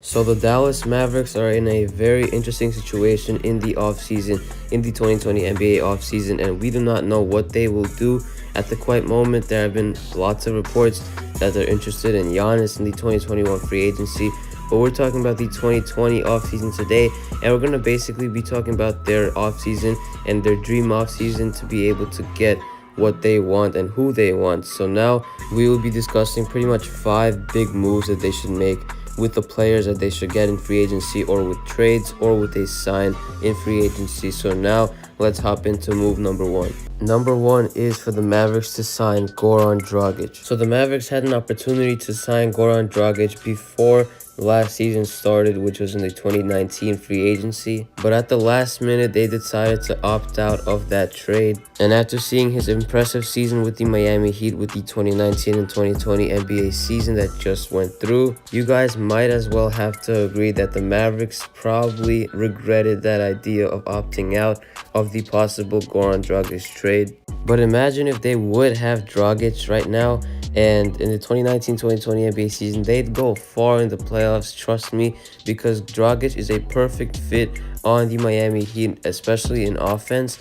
So the Dallas Mavericks are in a very interesting situation in the offseason, in the 2020 NBA offseason, and we do not know what they will do at the quiet moment. There have been lots of reports that they're interested in Giannis in the 2021 free agency, but we're talking about the 2020 offseason today, and we're going to basically be talking about their offseason and their dream offseason to be able to get what they want and who they want. So now we will be discussing pretty much 5 big moves that they should make with the players that they should get in free agency, or with trades, or with a sign in free agency. So now let's hop into move number 1. Number 1 is for the Mavericks to sign Goran Dragic. So the Mavericks had an opportunity to sign Goran Dragic before last season started, which was in the 2019 free agency, but at the last minute they decided to opt out of that trade. And after seeing his impressive season with the Miami Heat with the 2019 and 2020 NBA season that just went through, you guys might as well have to agree that the Mavericks probably regretted that idea of opting out of the possible Goran Dragic trade. But imagine if they would have Dragic right now, and in the 2019-2020 NBA season, they'd go far in the playoffs, trust me, because Dragic is a perfect fit on the Miami Heat, especially in offense.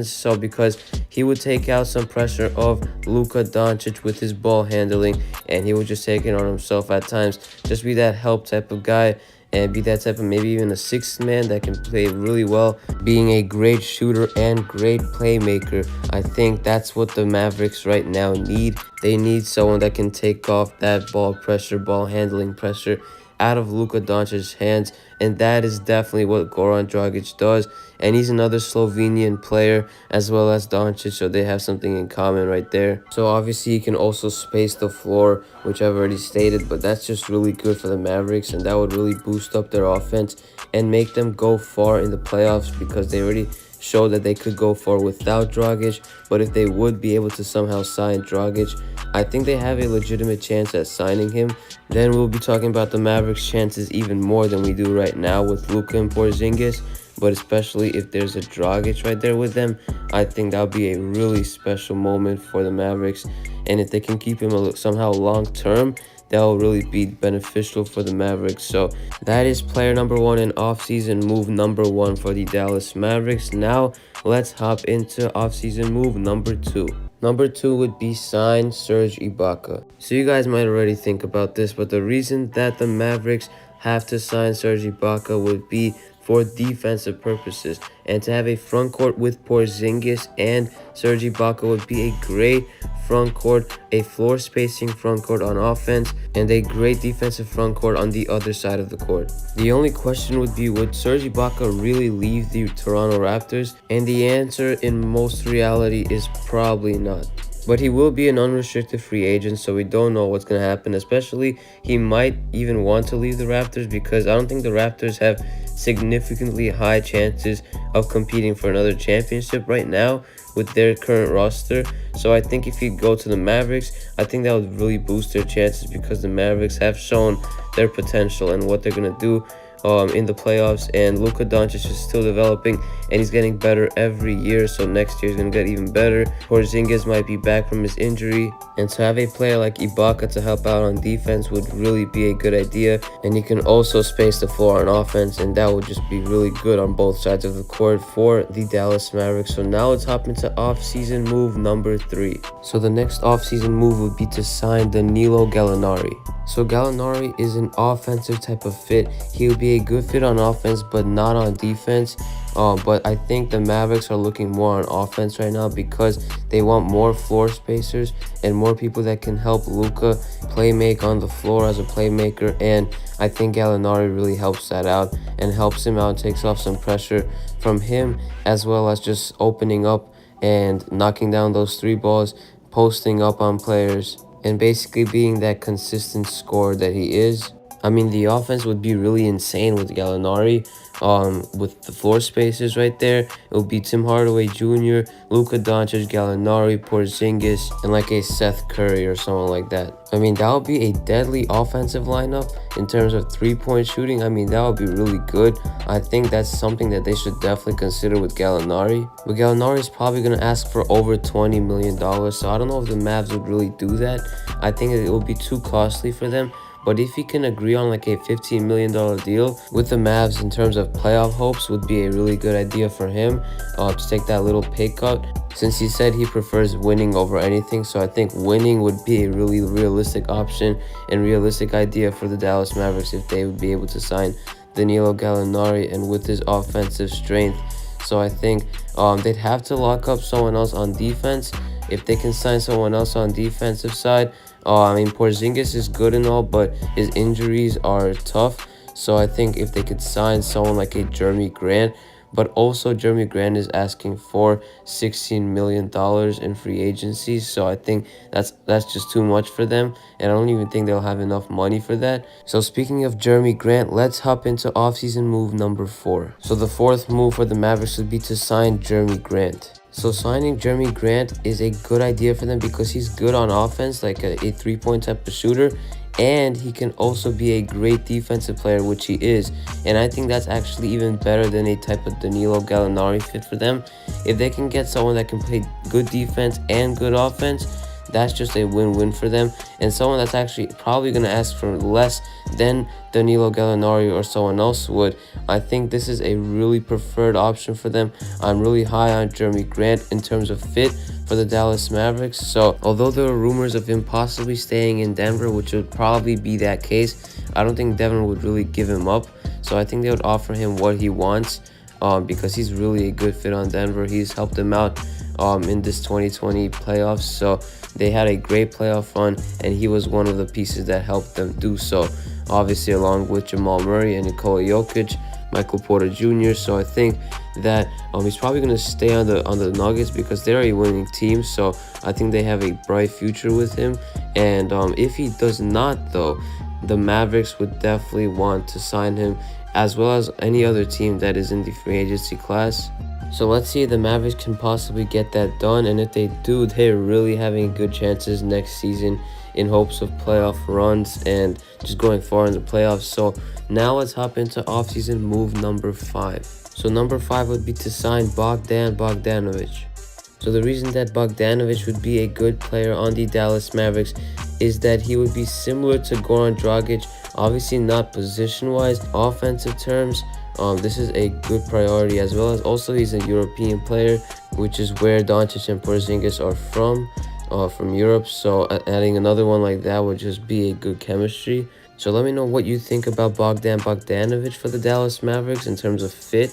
So because he would take out some pressure of Luka Doncic with his ball handling, and he would just take it on himself at times, just be that help type of guy, and be that type of maybe even a sixth man that can play really well, being a great shooter and great playmaker. I think that's what the Mavericks right now need. They need someone that can take off that ball pressure, ball handling pressure out of Luka Doncic's hands, and that is definitely what Goran Dragic does. And he's another Slovenian player as well as Doncic, so they have something in common right there. So obviously he can also space the floor, which I've already stated, but that's just really good for the Mavericks, and that would really boost up their offense and make them go far in the playoffs, because they already showed that they could go far without Dragic. But if they would be able to somehow sign Dragic, I think they have a legitimate chance at signing him. Then we'll be talking about the Mavericks' chances even more than we do right now with Luka and Porzingis. But especially if there's a Dragic right there with them, I think that'll be a really special moment for the Mavericks. And if they can keep him somehow long term, that will really be beneficial for the Mavericks. So that is player number 1 and offseason move number 1 for the Dallas Mavericks. Now let's hop into offseason move number 2. Number 2 would be sign Serge Ibaka. So you guys might already think about this, but the reason that the Mavericks have to sign Serge Ibaka would be for defensive purposes, and to have a front court with Porzingis and Serge Ibaka would be a great front court, a floor spacing front court on offense, and a great defensive front court on the other side of the court. The only question would be, would Serge Ibaka really leave the Toronto Raptors? And the answer in most reality is probably not. But he will be an unrestricted free agent, so we don't know what's going to happen. Especially, he might even want to leave the Raptors, because I don't think the Raptors have significantly high chances of competing for another championship right now with their current roster. So I think if he'd go to the Mavericks, I think that would really boost their chances, because the Mavericks have shown their potential and what they're going to do in the playoffs. And Luka Doncic is still developing, and he's getting better every year, so next year he's going to get even better. Porzingis might be back from his injury, and to have a player like Ibaka to help out on defense would really be a good idea. And he can also space the floor on offense, and that would just be really good on both sides of the court for the Dallas Mavericks. So now let's hop into offseason move number 3. So the next offseason move would be to sign Danilo Gallinari. So Gallinari is an offensive type of fit. He would be a good fit on offense, but not on defense. But I think the Mavericks are looking more on offense right now, because they want more floor spacers and more people that can help Luka make on the floor as a playmaker. And I think Gallinari really helps that out and helps him out and takes off some pressure from him, as well as just opening up and knocking down those 3 balls, posting up on players, and basically being that consistent scorer that he is. I mean, the offense would be really insane with Gallinari. With the floor spacers right there, it would be Tim Hardaway Jr., Luka Doncic, Gallinari, Porzingis, and like a Seth Curry or someone like that. I mean, that would be a deadly offensive lineup in terms of 3-point shooting. I mean, that would be really good. I think that's something that they should definitely consider with Gallinari. But Gallinari is probably going to ask for over $20 million, so I don't know if the Mavs would really do that. I think it would be too costly for them. But if he can agree on like a $15 million deal with the Mavs in terms of playoff hopes, would be a really good idea for him to take that little pay cut, since he said he prefers winning over anything. So I think winning would be a really realistic option and realistic idea for the Dallas Mavericks if they would be able to sign Danilo Gallinari, and with his offensive strength. So I think they'd have to lock up someone else on defense. If they can sign someone else on defensive side, I mean, Porzingis is good and all, but his injuries are tough. So I think if they could sign someone like a Jeremy Grant, but also Jeremy Grant is asking for $16 million in free agency. So I think that's just too much for them, and I don't even think they'll have enough money for that. So speaking of Jeremy Grant, let's hop into offseason move number 4. So the fourth move for the Mavericks would be to sign Jeremy Grant. So signing Jeremy Grant is a good idea for them because he's good on offense, like a three-point type of shooter, and he can also be a great defensive player, which he is. And I think that's actually even better than a type of Danilo Gallinari fit for them. If they can get someone that can play good defense and good offense, that's just a win-win for them, and someone that's actually probably going to ask for less than Danilo Gallinari or someone else would. I think this is a really preferred option for them. I'm really high on Jeremy Grant in terms of fit for the Dallas Mavericks. So although there are rumors of him possibly staying in Denver, which would probably be that case, I don't think Denver would really give him up. So I think they would offer him what he wants because he's really a good fit on Denver. He's helped them out in this 2020 playoffs. So they had a great playoff run, and he was one of the pieces that helped them do so. Obviously, along with Jamal Murray and Nikola Jokic, Michael Porter Jr. So I think that he's probably going to stay on the Nuggets because they're a winning team. So I think they have a bright future with him. And if he does not, though, the Mavericks would definitely want to sign him, as well as any other team that is in the free agency class. So let's see if the Mavericks can possibly get that done, and if they do, they're really having good chances next season in hopes of playoff runs and just going far in the playoffs. So now let's hop into offseason move number 5. So number 5 would be to sign Bogdanovic. So the reason that Bogdanovic would be a good player on the Dallas Mavericks is that he would be similar to Goran Dragic, obviously not position-wise, offensive terms. This is a good priority, as well as also he's a European player, which is where Doncic and Porzingis are from Europe. So adding another one like that would just be a good chemistry. So let me know what you think about Bogdanovic for the Dallas Mavericks in terms of fit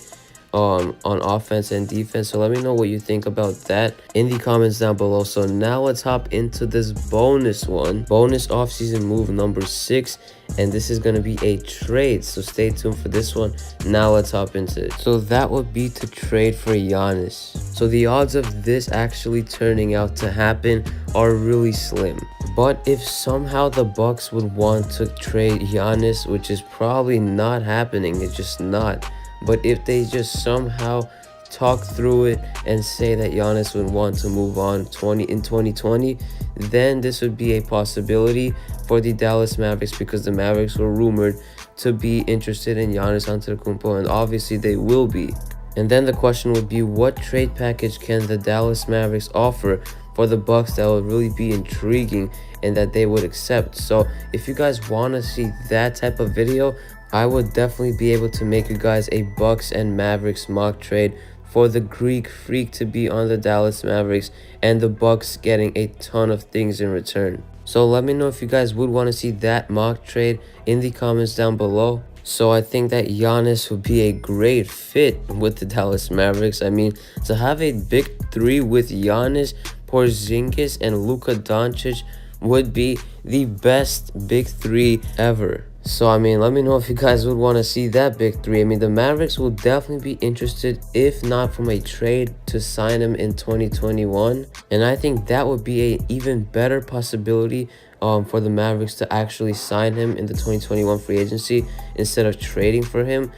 on offense and defense. So let me know what you think about that in the comments down below. So now let's hop into this bonus offseason move number 6, and this is going to be a trade, so stay tuned for this one. Now let's hop into it. So that would be to trade for Giannis. So the odds of this actually turning out to happen are really slim, but if somehow the Bucks would want to trade Giannis, which is probably not happening, it's just not, but if they just somehow talk through it and say that Giannis would want to move on in 2020, then this would be a possibility for the Dallas Mavericks, because the Mavericks were rumored to be interested in Giannis Antetokounmpo, and obviously they will be. And then the question would be, what trade package can the Dallas Mavericks offer for the Bucks that would really be intriguing and that they would accept? So if you guys want to see that type of video, I would definitely be able to make you guys a Bucks and Mavericks mock trade for the Greek Freak to be on the Dallas Mavericks, and the Bucks getting a ton of things in return. So let me know if you guys would want to see that mock trade in the comments down below. So I think that Giannis would be a great fit with the Dallas Mavericks. I mean, to have a big three with Giannis, Porzingis, and Luka Doncic would be the best big three ever. So I mean, let me know if you guys would want to see that big three. I mean, the Mavericks will definitely be interested, if not from a trade, to sign him in 2021. And I think that would be an even better possibility for the Mavericks to actually sign him in the 2021 free agency instead of trading for him.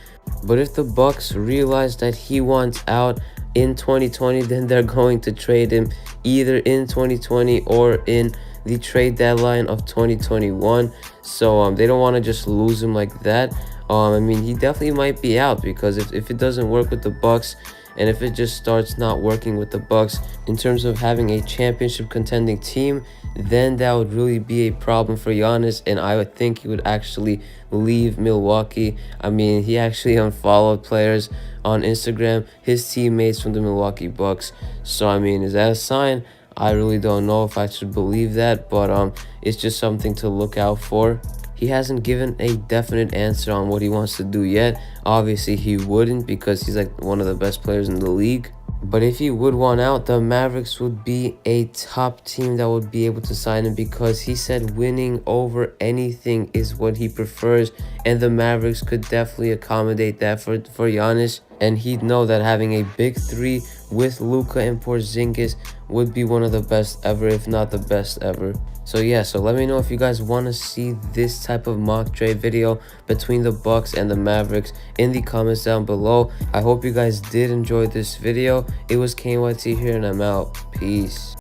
But if the Bucks realize that he wants out in 2020, then they're going to trade him either in 2020 or in the trade deadline of 2021. So they don't want to just lose him like that. I mean, he definitely might be out, because if it doesn't work with the Bucks, and if it just starts not working with the Bucks in terms of having a championship contending team, then that would really be a problem for Giannis, and I would think he would actually leave Milwaukee. I mean, he actually unfollowed players on Instagram, his teammates from the Milwaukee Bucks. So I mean, is that a sign? I really don't know if I should believe that, but it's just something to look out for. He hasn't given a definite answer on what he wants to do yet. Obviously, he wouldn't, because he's like one of the best players in the league. But if he would want out, the Mavericks would be a top team that would be able to sign him, because he said winning over anything is what he prefers, and the Mavericks could definitely accommodate that for Giannis. And he'd know that having a big three with Luka and Porzingis would be one of the best ever, if not the best ever. So yeah, so let me know if you guys want to see this type of mock trade video between the Bucks and the Mavericks in the comments down below. I hope you guys did enjoy this video. It was KYT here, and I'm out. Peace.